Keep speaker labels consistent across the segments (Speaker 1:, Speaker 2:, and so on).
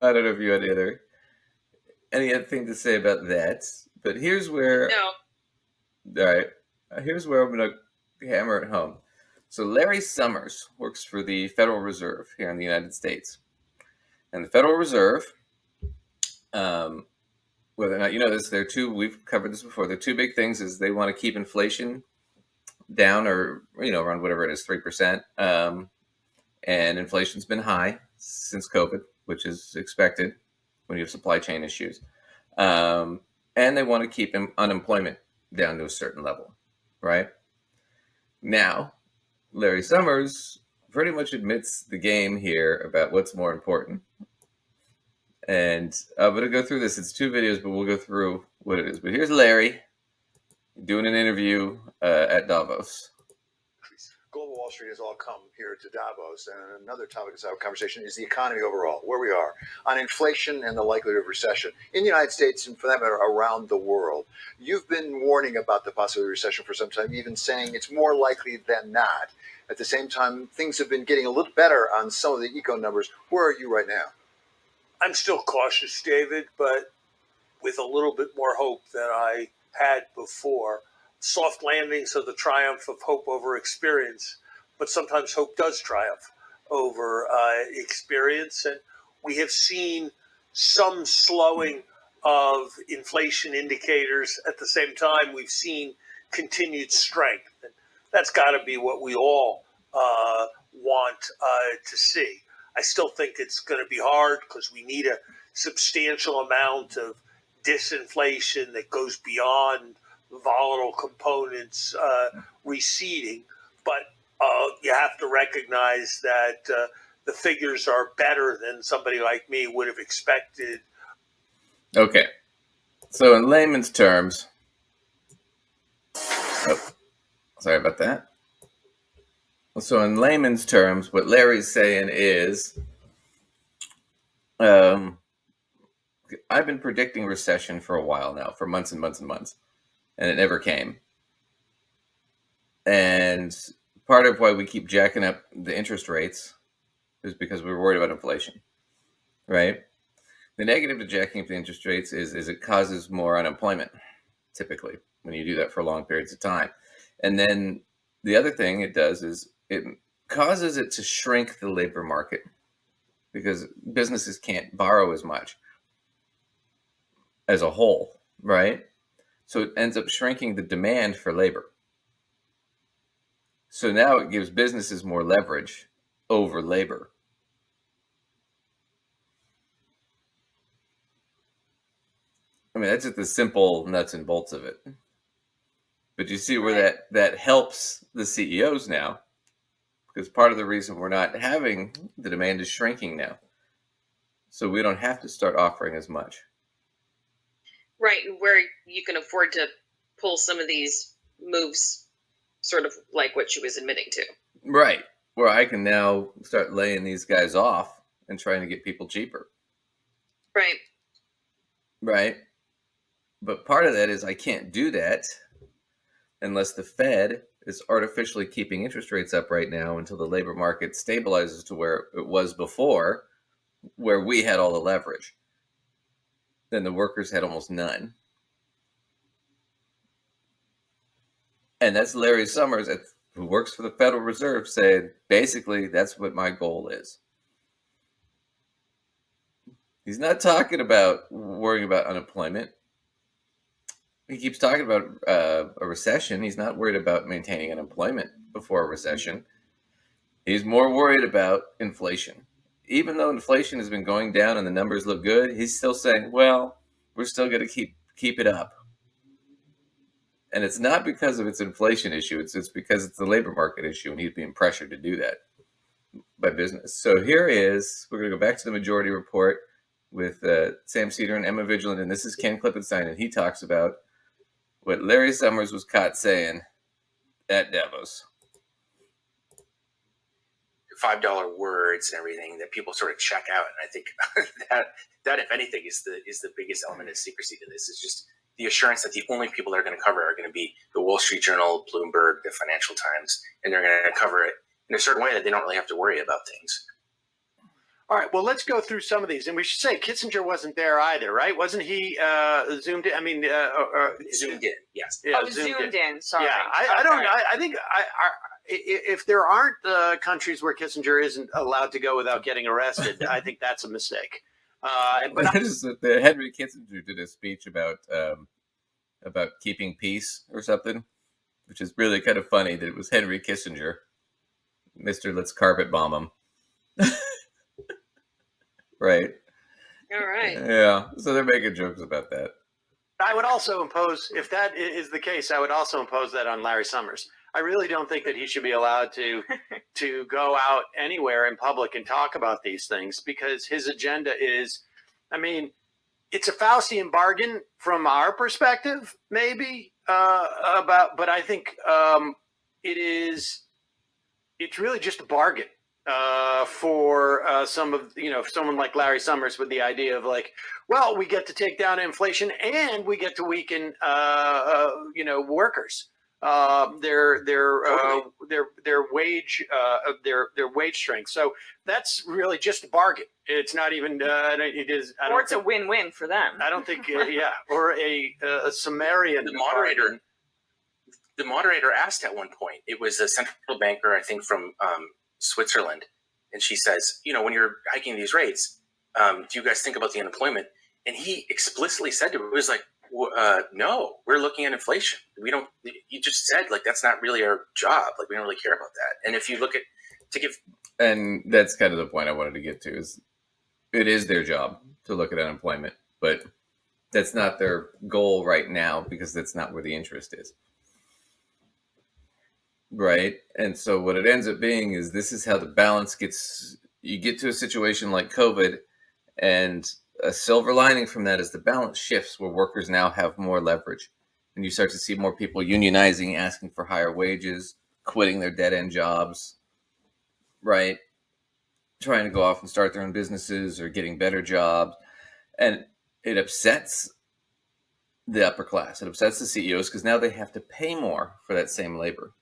Speaker 1: I don't know if you had any other thing to say about that. But here's where,
Speaker 2: No.
Speaker 1: all right, here's where I'm going to hammer it home. So Larry Summers works for the Federal Reserve here in the United States. And the Federal Reserve, whether or not you know this, we've covered this before. There are two big things is they want to keep inflation down or, around whatever it is, 3%. And inflation's been high since COVID, which is expected when you have supply chain issues. And they want to keep unemployment down to a certain level, right? Now, Larry Summers pretty much admits the game here about what's more important. And I'm going to go through this. It's two videos, but we'll go through what it is. But here's Larry doing an interview at Davos.
Speaker 3: Global Wall Street has all come here to Davos, and another topic of our conversation is the economy overall, where we are on inflation and the likelihood of recession in the United States and, for that matter, around the world. You've been warning about the possibility of recession for some time, even saying it's more likely than not. At the same time, things have been getting a little better on some of the eco numbers. Where are you right now?
Speaker 4: I'm still cautious, David, but with a little bit more hope than I had before. Soft landings are the triumph of hope over experience, but sometimes hope does triumph over experience. And we have seen some slowing of inflation indicators. At the same time, we've seen continued strength. And that's got to be what we all want to see. I still think it's going to be hard because we need a substantial amount of disinflation that goes beyond volatile components receding. But you have to recognize that the figures are better than somebody like me would have expected.
Speaker 1: Okay. So in layman's terms, sorry about that. So in layman's terms, what Larry's saying is, I've been predicting recession for a while now, for months and months and months, and it never came. And part of why we keep jacking up the interest rates is because we're worried about inflation, right? The negative to jacking up the interest rates is it causes more unemployment, typically, when you do that for long periods of time. And then the other thing it does is it causes it to shrink the labor market because businesses can't borrow as much as a whole, right? So it ends up shrinking the demand for labor. So now it gives businesses more leverage over labor. I mean, that's just the simple nuts and bolts of it. But you see where that helps the CEOs now, because part of the reason we're not having the demand is shrinking now. So we don't have to start offering as much.
Speaker 2: Right, where you can afford to pull some of these moves, sort of like what she was admitting to.
Speaker 1: Right, where I can now start laying these guys off and trying to get people cheaper.
Speaker 2: Right.
Speaker 1: Right. But part of that is I can't do that unless the Fed is artificially keeping interest rates up right now until the labor market stabilizes to where it was before, where we had all the leverage. Then the workers had almost none. And that's Larry Summers, who works for the Federal Reserve, saying, basically, that's what my goal is. He's not talking about worrying about unemployment. He keeps talking about a recession. He's not worried about maintaining unemployment before a recession. He's more worried about inflation. Even though inflation has been going down and the numbers look good, he's still saying, well, we're still going to keep it up. And it's not because of its inflation issue. It's because it's the labor market issue, and he's being pressured to do that by business. So we're going to go back to the Majority Report with Sam Seder and Emma Vigilant, and this is Ken Klippenstein, and he talks about what Larry Summers was caught saying at Davos.
Speaker 5: $5 words and everything that people sort of check out, and I think that if anything is the biggest element of secrecy to this, is just the assurance that the only people that are going to cover it are going to be the Wall Street Journal, Bloomberg, the Financial Times, and they're going to cover it in a certain way that they don't really have to worry about things.
Speaker 6: All right, well, let's go through some of these, and we should say Kissinger wasn't there either, right? Wasn't he zoomed in? I mean,
Speaker 5: Zoomed in, yes.
Speaker 6: Yeah,
Speaker 2: Oh, zoomed in. Sorry.
Speaker 6: Yeah, I don't.
Speaker 2: Okay.
Speaker 6: I think if there aren't countries where Kissinger isn't allowed to go without getting arrested, I think that's a mistake. But
Speaker 1: The Henry Kissinger did a speech about keeping peace or something, which is really kind of funny that it was Henry Kissinger, Mr. Let's carpet bomb him. Right.
Speaker 2: All right.
Speaker 1: Yeah. So they're making jokes about that.
Speaker 6: I would also impose, if that is the case, I would also impose that on Larry Summers. I really don't think that he should be allowed to go out anywhere in public and talk about these things, because his agenda is, I mean, it's a Faustian bargain from our perspective, maybe, but I think it's really just a bargain for someone like Larry Summers, with the idea of like, well, we get to take down inflation and we get to weaken workers, their wage strength. So that's really just a bargain. It's not even it is.
Speaker 2: Or it's a win-win for them.
Speaker 6: I don't think or a Sumerian.
Speaker 5: The moderator asked at one point. It was a central banker, I think, from Switzerland, and she says, when you're hiking these rates, do you guys think about the unemployment? And he explicitly said to her, it was like, no, we're looking at inflation. We don't. You just said like that's not really our job. Like we don't really care about that. And if you look at
Speaker 1: and that's kind of the point I wanted to get to, is it is their job to look at unemployment, but that's not their goal right now, because that's not where the interest is. Right. And so what it ends up being is this is how the balance gets. You get to a situation like COVID, and a silver lining from that is the balance shifts where workers now have more leverage, and you start to see more people unionizing, asking for higher wages, quitting their dead-end jobs, right? Trying to go off and start their own businesses or getting better jobs. And it upsets the upper class. It upsets the CEOs, because now they have to pay more for that same labor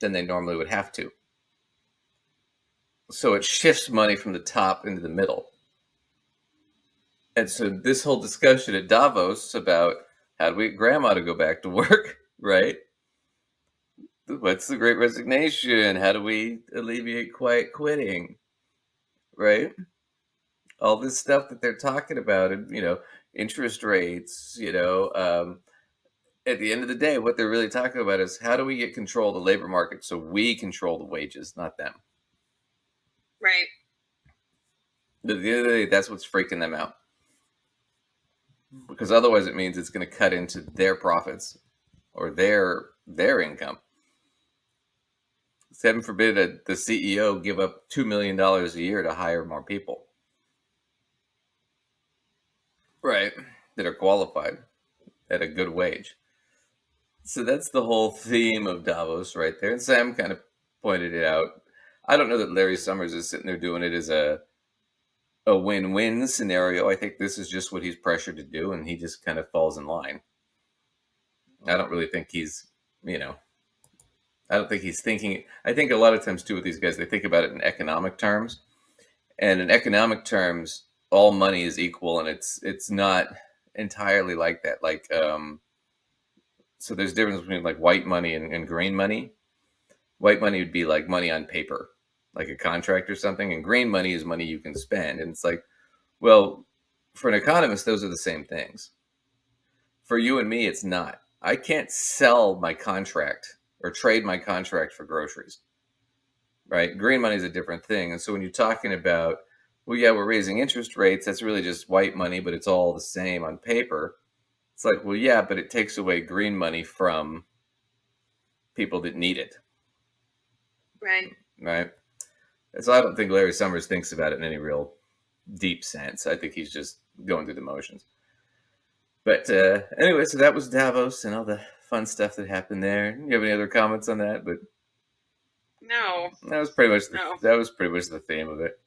Speaker 1: than they normally would have to. So it shifts money from the top into the middle. And so this whole discussion at Davos about how do we get grandma to go back to work, right? What's the Great Resignation? How do we alleviate quiet quitting, right? All this stuff that they're talking about, and interest rates, at the end of the day, what they're really talking about is how do we get control of the labor market so we control the wages, not them.
Speaker 2: Right.
Speaker 1: But at the end of the day, that's what's freaking them out. Because otherwise it means it's going to cut into their profits or their income. Heaven forbid that the CEO give up $2 million a year to hire more people. Right. That are qualified at a good wage. So that's the whole theme of Davos right there. And Sam kind of pointed it out. I don't know that Larry Summers is sitting there doing it as a win-win scenario. I think this is just what he's pressured to do, and he just kind of falls in line. I don't really think he's, I don't think he's thinking. I think a lot of times too with these guys, they think about it in economic terms, and in economic terms, all money is equal, and it's not entirely like that. Like, so there's a difference between like white money and green money. White money would be like money on paper, like a contract or something, and green money is money you can spend. And it's like, well, for an economist, those are the same things. For you and me, it's not. I can't sell my contract or trade my contract for groceries, right? Green money is a different thing. And so when you're talking about, well, yeah, we're raising interest rates, that's really just white money, but it's all the same on paper. It's like, well, yeah, but it takes away green money from people that need it.
Speaker 2: Right.
Speaker 1: Right. So I don't think Larry Summers thinks about it in any real deep sense. I think he's just going through the motions. But anyway, so that was Davos and all the fun stuff that happened there. You have any other comments on that? But
Speaker 2: No.
Speaker 1: that was pretty much the theme of it.